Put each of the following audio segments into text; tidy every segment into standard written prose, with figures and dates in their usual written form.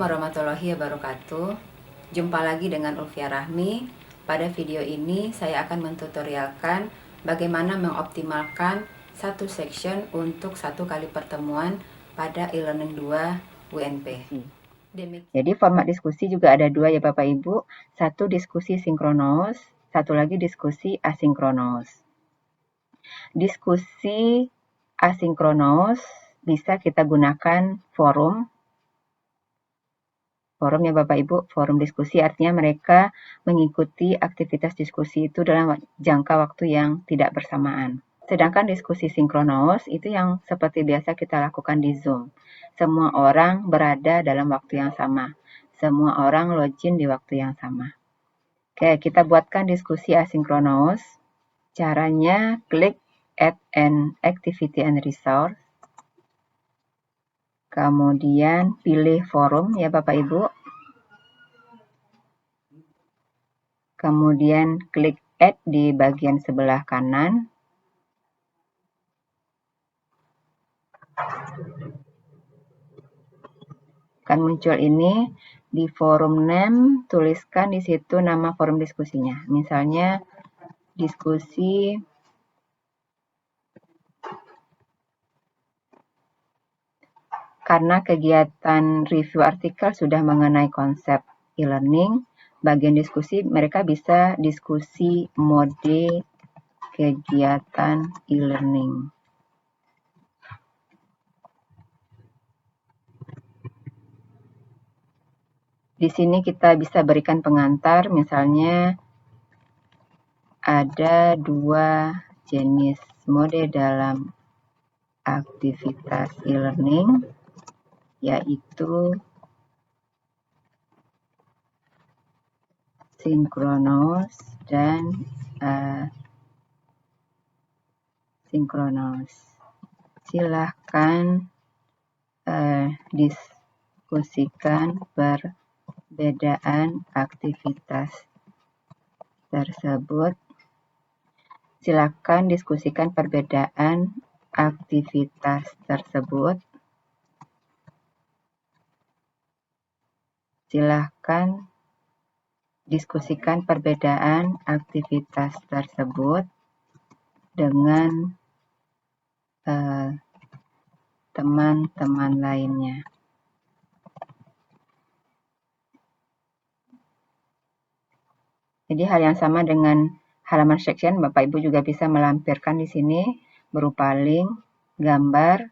warahmatullahi wabarakatuh. Jumpa lagi dengan Ulfia Rahmi. Pada video ini saya akan mentutorialkan bagaimana mengoptimalkan satu section untuk satu kali pertemuan pada e-learning 2 UNP. Jadi format diskusi juga ada dua ya Bapak Ibu. Satu diskusi sinkronos, satu lagi diskusi asinkronos. Diskusi asinkronos bisa kita gunakan forum. Forum ya Bapak Ibu, forum diskusi artinya mereka mengikuti aktivitas diskusi itu dalam jangka waktu yang tidak bersamaan. Sedangkan diskusi sinkronos itu yang seperti biasa kita lakukan di Zoom. Semua orang berada dalam waktu yang sama. Semua orang login di waktu yang sama. Oke, kita buatkan diskusi asinkronos. Caranya klik Add an Activity and Resource. Kemudian pilih forum ya Bapak Ibu. Kemudian klik Add di bagian sebelah kanan. Akan muncul ini di forum name, tuliskan di situ nama forum diskusinya. Misalnya diskusi karena kegiatan review artikel sudah mengenai konsep e-learning, bagian diskusi mereka bisa diskusi mode kegiatan e-learning. Di sini kita bisa berikan pengantar, misalnya ada dua jenis mode dalam aktivitas e-learning, yaitu sinkronos dan asinkronos. Silahkan diskusikan perbedaan aktivitas tersebut. Silakan diskusikan perbedaan aktivitas tersebut. Silakan diskusikan perbedaan aktivitas tersebut dengan teman-teman lainnya. Jadi hal yang sama dengan halaman section, Bapak Ibu juga bisa melampirkan di sini berupa link, gambar,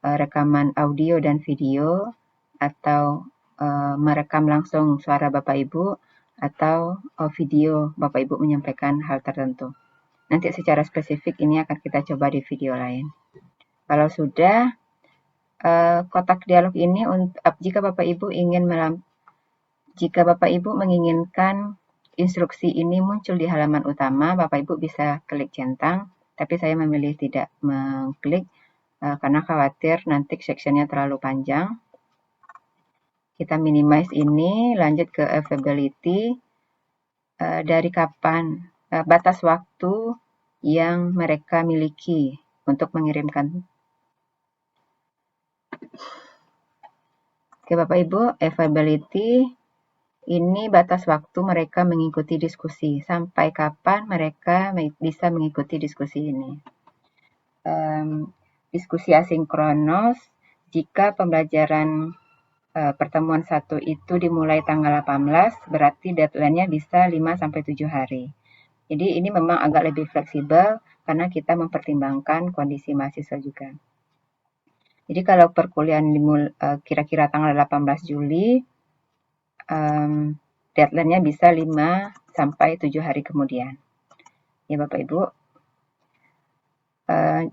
rekaman audio dan video, atau merekam langsung suara Bapak Ibu, atau video Bapak Ibu menyampaikan hal tertentu. Nanti secara spesifik ini akan kita coba di video lain. Kalau sudah, kotak dialog ini jika Bapak Ibu menginginkan instruksi ini muncul di halaman utama, Bapak Ibu bisa klik centang, tapi saya memilih tidak mengklik karena khawatir nanti sectionnya terlalu panjang. Kita minimize ini, lanjut ke availability. Dari kapan, batas waktu yang mereka miliki untuk mengirimkan. Oke Bapak Ibu, availability ini batas waktu mereka mengikuti diskusi, sampai kapan mereka bisa mengikuti diskusi ini. Diskusi asinkronos, jika pembelajaran pertemuan 1 itu dimulai tanggal 18, berarti deadline-nya bisa 5-7 hari. Jadi ini memang agak lebih fleksibel karena kita mempertimbangkan kondisi mahasiswa juga. Jadi kalau perkuliahan kira-kira tanggal 18 Juli, deadline-nya bisa 5-7 hari kemudian. Ya Bapak Ibu,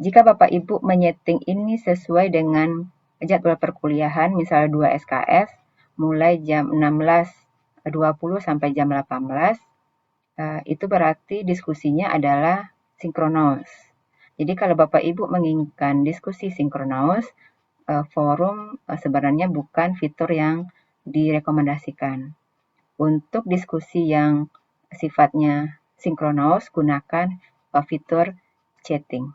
jika Bapak Ibu menyeting ini sesuai dengan jadwal perkuliahan, misalnya 2 SKS, mulai jam 16.20 sampai jam 18, itu berarti diskusinya adalah sinkronos. Jadi kalau Bapak Ibu menginginkan diskusi sinkronos, forum sebenarnya bukan fitur yang direkomendasikan. Untuk diskusi yang sifatnya sinkronos, gunakan fitur chatting.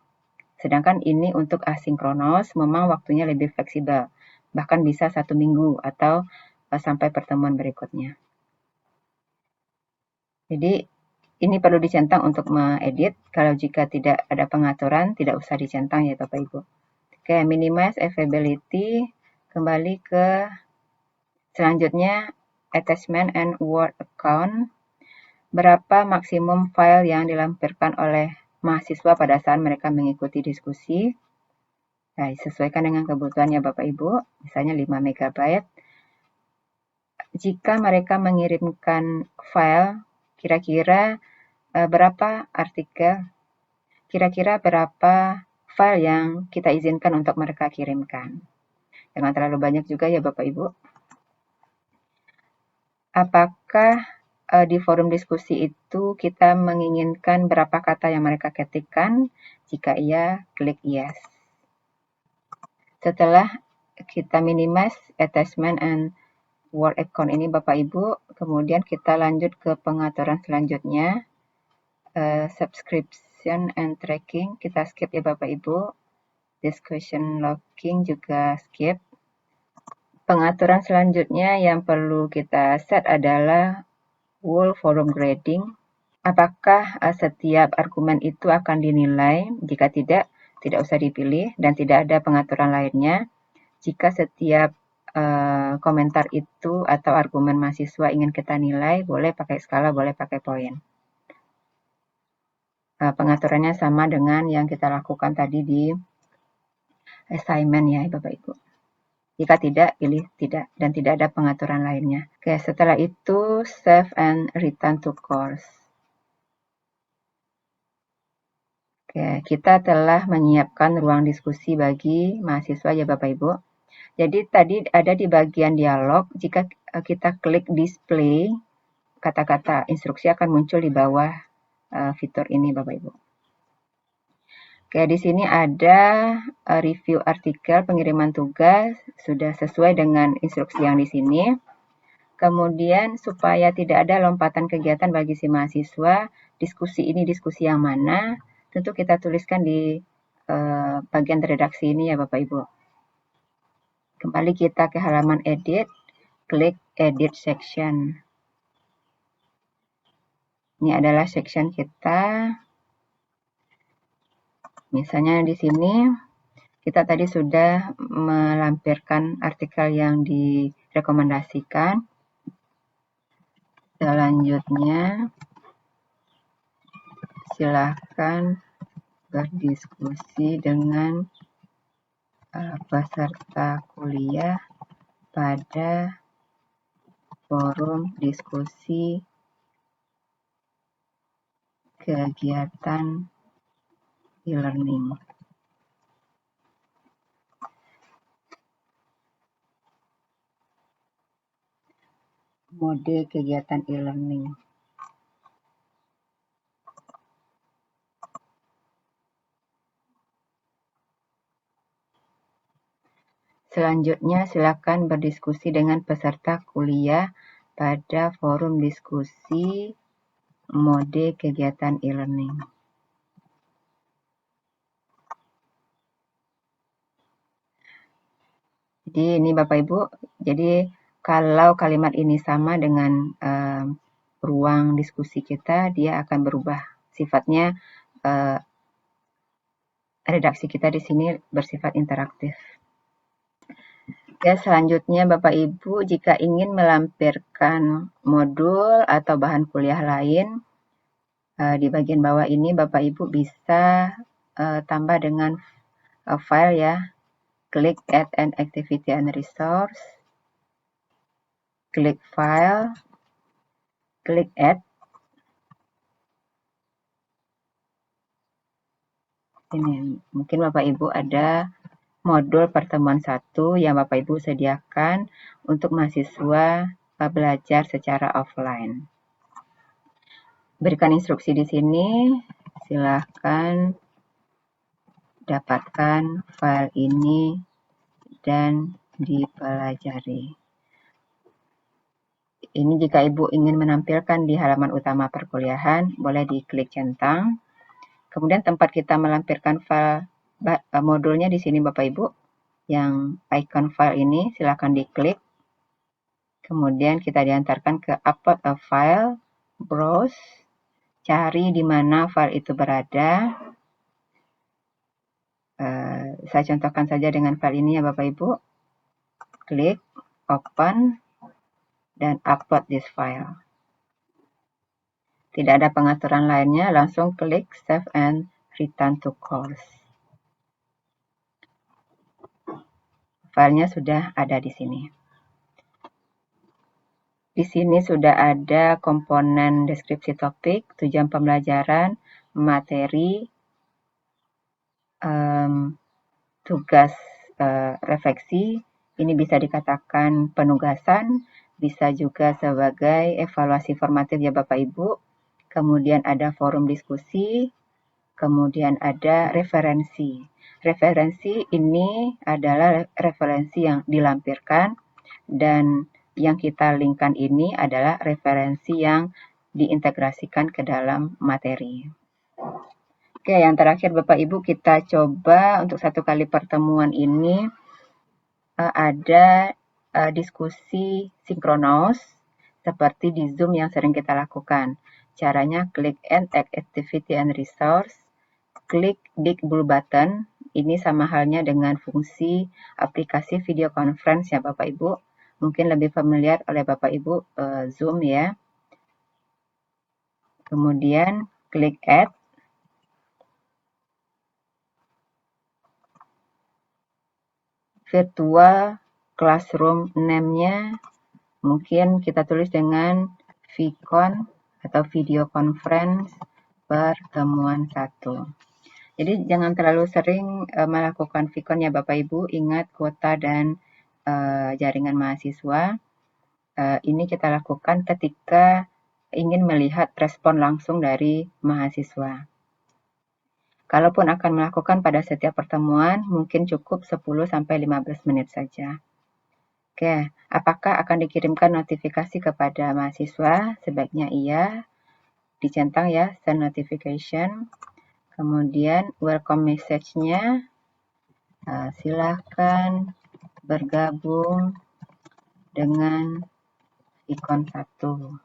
Sedangkan ini untuk asinkronos memang waktunya lebih fleksibel, bahkan bisa 1 minggu atau sampai pertemuan berikutnya. Jadi ini perlu dicentang untuk mengedit. Kalau jika tidak ada pengaturan, tidak usah dicentang ya Bapak Ibu. Oke, minimize availability. Kembali ke selanjutnya, attachment and word account. Berapa maksimum file yang dilampirkan oleh mahasiswa pada saat mereka mengikuti diskusi. Nah, sesuaikan dengan kebutuhannya Bapak Ibu, misalnya 5 MB. Jika mereka mengirimkan file, kira-kira berapa artikel, kira-kira berapa file yang kita izinkan untuk mereka kirimkan. Jangan terlalu banyak juga ya Bapak Ibu. Apakah di forum diskusi itu kita menginginkan berapa kata yang mereka ketikkan? Jika iya, klik yes. Setelah kita minimize attachment and word account ini Bapak Ibu, kemudian kita lanjut ke pengaturan selanjutnya, subscription and tracking, kita skip ya Bapak Ibu, discussion logging juga skip. Pengaturan selanjutnya yang perlu kita set adalah whole forum grading. Apakah setiap argumen itu akan dinilai? Jika tidak, tidak usah dipilih dan tidak ada pengaturan lainnya. Jika setiap komentar itu atau argumen mahasiswa ingin kita nilai, boleh pakai skala, boleh pakai poin. Pengaturannya sama dengan yang kita lakukan tadi di assignment ya Bapak Ibu. Jika tidak, pilih tidak dan tidak ada pengaturan lainnya. Oke, setelah itu save and return to course. Oke, kita telah menyiapkan ruang diskusi bagi mahasiswa ya Bapak Ibu. Jadi tadi ada di bagian dialog, jika kita klik display, kata-kata instruksi akan muncul di bawah fitur ini Bapak Ibu. Oke, di sini ada review artikel, pengiriman tugas, sudah sesuai dengan instruksi yang di sini. Kemudian supaya tidak ada lompatan kegiatan bagi si mahasiswa, diskusi ini diskusi yang mana, tentu kita tuliskan di bagian redaksi ini ya Bapak Ibu. Kembali kita ke halaman edit, klik edit section. Ini adalah section kita. Misalnya di sini kita tadi sudah melampirkan artikel yang direkomendasikan. Selanjutnya silakan berdiskusi dengan peserta kuliah pada forum diskusi kegiatan e-learning. Mode kegiatan e-learning. Selanjutnya, silakan berdiskusi dengan peserta kuliah pada forum diskusi mode kegiatan e-learning. Jadi ini Bapak Ibu, jadi kalau kalimat ini sama dengan ruang diskusi kita, dia akan berubah sifatnya. Redaksi kita di sini bersifat interaktif. Ya, selanjutnya Bapak Ibu, jika ingin melampirkan modul atau bahan kuliah lain, di bagian bawah ini Bapak Ibu bisa tambah dengan file ya. Klik add an activity and resource, klik file, klik add. Ini mungkin Bapak Ibu ada modul pertemuan 1 yang Bapak Ibu sediakan untuk mahasiswa belajar secara offline. Berikan instruksi di sini, silakan dapatkan file ini dan dipelajari. Ini jika Ibu ingin menampilkan di halaman utama perkuliahan, boleh diklik centang. Kemudian tempat kita melampirkan file modulnya di sini Bapak Ibu, yang icon file ini silakan diklik. Kemudian kita diantarkan ke upload a file, browse, cari di mana file itu berada. Saya contohkan saja dengan file ini ya Bapak Ibu. Klik, open, dan upload this file. Tidak ada pengaturan lainnya, langsung klik save and return to course. Filenya sudah ada di sini. Di sini sudah ada komponen deskripsi topik, tujuan pembelajaran, materi, tugas refleksi. Ini bisa dikatakan penugasan, bisa juga sebagai evaluasi formatif ya Bapak Ibu. Kemudian ada forum diskusi, kemudian ada referensi. Referensi ini adalah referensi yang dilampirkan, dan yang kita linkkan ini adalah referensi yang diintegrasikan ke dalam materi. Oke, yang terakhir Bapak Ibu, kita coba untuk satu kali pertemuan ini ada diskusi sinkronus seperti di Zoom yang sering kita lakukan. Caranya klik End Activity and Resource, klik Big Blue Button. Ini sama halnya dengan fungsi aplikasi video conference ya Bapak Ibu. Mungkin lebih familiar oleh Bapak Ibu Zoom ya. Kemudian klik Add. Virtual classroom name-nya mungkin kita tulis dengan VCon atau video conference pertemuan 1. Jadi jangan terlalu sering melakukan VCon ya Bapak Ibu, ingat kuota dan jaringan mahasiswa. Ini kita lakukan ketika ingin melihat respon langsung dari mahasiswa. Kalaupun akan melakukan pada setiap pertemuan, mungkin cukup 10-15 menit saja. Oke, apakah akan dikirimkan notifikasi kepada mahasiswa? Sebaiknya iya, dicentang ya, send notification. Kemudian welcome message-nya, silakan bergabung dengan ikon 1.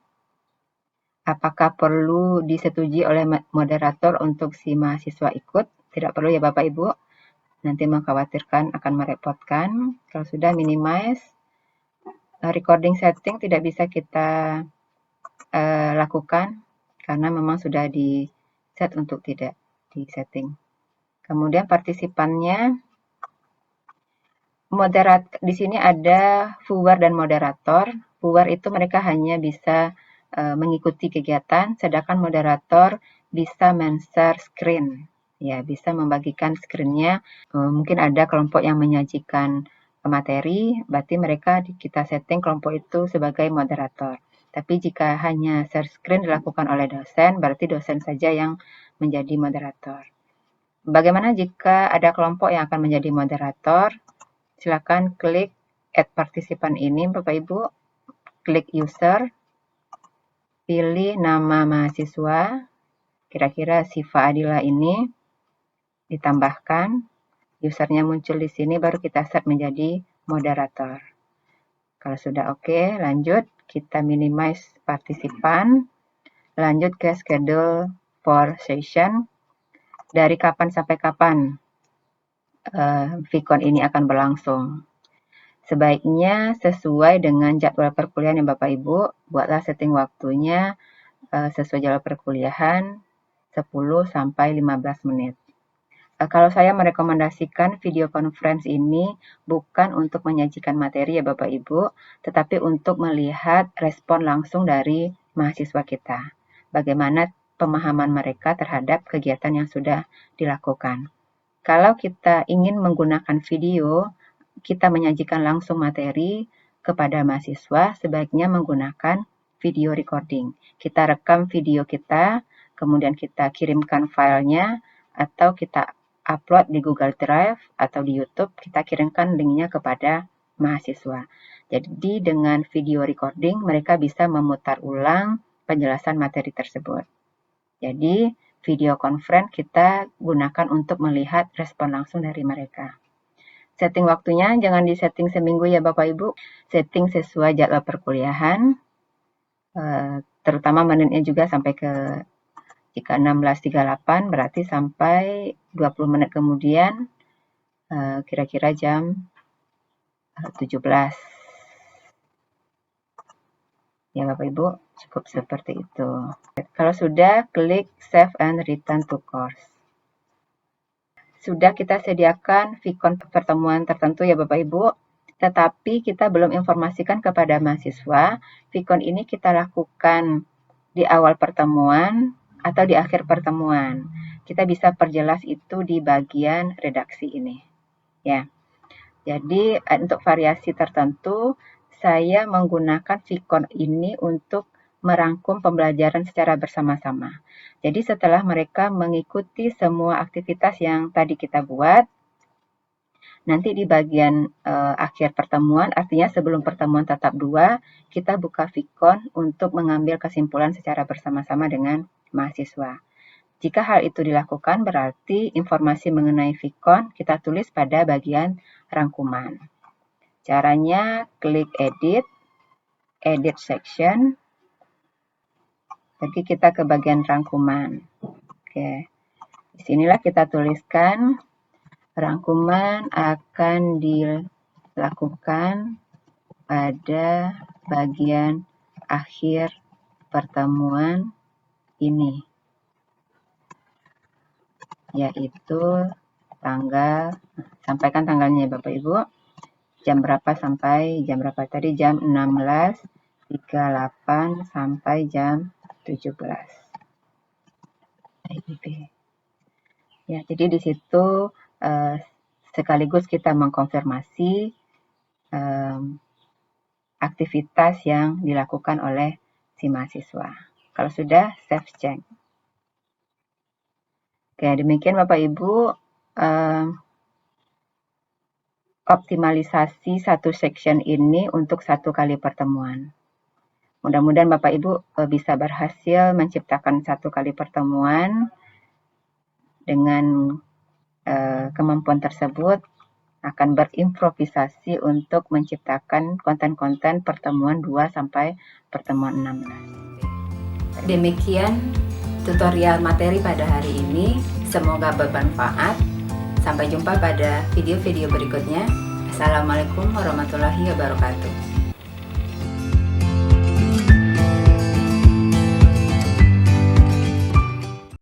Apakah perlu disetujui oleh moderator untuk si mahasiswa ikut? Tidak perlu ya Bapak Ibu, nanti mengkhawatirkan akan merepotkan. Kalau sudah minimize, recording setting tidak bisa kita lakukan karena memang sudah di set untuk tidak di setting. Kemudian partisipannya, di sini ada viewer dan moderator. Viewer itu mereka hanya bisa mengikuti kegiatan, sedangkan moderator bisa men-share screen. Ya, bisa membagikan screen-nya. Mungkin ada kelompok yang menyajikan materi, berarti mereka kita setting kelompok itu sebagai moderator. Tapi jika hanya share screen dilakukan oleh dosen, berarti dosen saja yang menjadi moderator. Bagaimana jika ada kelompok yang akan menjadi moderator? Silakan klik add partisipan ini Bapak Ibu, klik user, pilih nama mahasiswa, kira-kira Siva Adila ini, ditambahkan, usernya muncul di sini, baru kita set menjadi moderator. Kalau sudah oke, lanjut, kita minimize partisipan, lanjut ke schedule for session, dari kapan sampai kapan VCon ini akan berlangsung. Sebaiknya sesuai dengan jadwal perkuliahan ya Bapak Ibu, buatlah setting waktunya sesuai jadwal perkuliahan 10-15 menit. Kalau saya merekomendasikan video conference ini bukan untuk menyajikan materi ya Bapak Ibu, tetapi untuk melihat respon langsung dari mahasiswa kita. Bagaimana pemahaman mereka terhadap kegiatan yang sudah dilakukan. Kalau kita ingin menggunakan video, kita menyajikan langsung materi kepada mahasiswa, sebaiknya menggunakan video recording. Kita rekam video kita, kemudian kita kirimkan filenya, atau kita upload di Google Drive atau di YouTube, kita kirimkan linknya kepada mahasiswa. Jadi dengan video recording, mereka bisa memutar ulang penjelasan materi tersebut. Jadi video conference kita gunakan untuk melihat respon langsung dari mereka. Setting waktunya jangan disetting seminggu ya Bapak Ibu, setting sesuai jadwal perkuliahan, terutama menitnya juga sampai ke, jika 16.38 berarti sampai 20 menit kemudian, kira-kira jam 17. Ya Bapak Ibu, cukup seperti itu. Kalau sudah, klik Save and Return to Course. Sudah kita sediakan vkon pertemuan tertentu ya Bapak Ibu, tetapi kita belum informasikan kepada mahasiswa, vkon ini kita lakukan di awal pertemuan atau di akhir pertemuan. Kita bisa perjelas itu di bagian redaksi ini. Ya. Jadi untuk variasi tertentu, saya menggunakan vkon ini untuk merangkum pembelajaran secara bersama-sama. Jadi setelah mereka mengikuti semua aktivitas yang tadi kita buat, nanti di bagian akhir pertemuan, artinya sebelum pertemuan tatap 2, kita buka vkon untuk mengambil kesimpulan secara bersama-sama dengan mahasiswa. Jika hal itu dilakukan, berarti informasi mengenai vkon kita tulis pada bagian rangkuman. Caranya klik edit section, pergi kita ke bagian rangkuman. Oke, disinilah kita tuliskan rangkuman akan dilakukan pada bagian akhir pertemuan ini, yaitu tanggal, sampaikan tanggalnya Bapak Ibu, jam berapa sampai jam berapa tadi, jam 16.38 sampai jam 17. Ya, jadi di situ sekaligus kita mengkonfirmasi aktivitas yang dilakukan oleh si mahasiswa. Kalau sudah, save change. Oke, demikian Bapak Ibu optimalisasi satu section ini untuk satu kali pertemuan. Mudah-mudahan Bapak Ibu bisa berhasil menciptakan satu kali pertemuan dengan kemampuan tersebut akan berimprovisasi untuk menciptakan konten-konten pertemuan 2 sampai pertemuan 16. Demikian tutorial materi pada hari ini, semoga bermanfaat. Sampai jumpa pada video-video berikutnya. Assalamualaikum warahmatullahi wabarakatuh.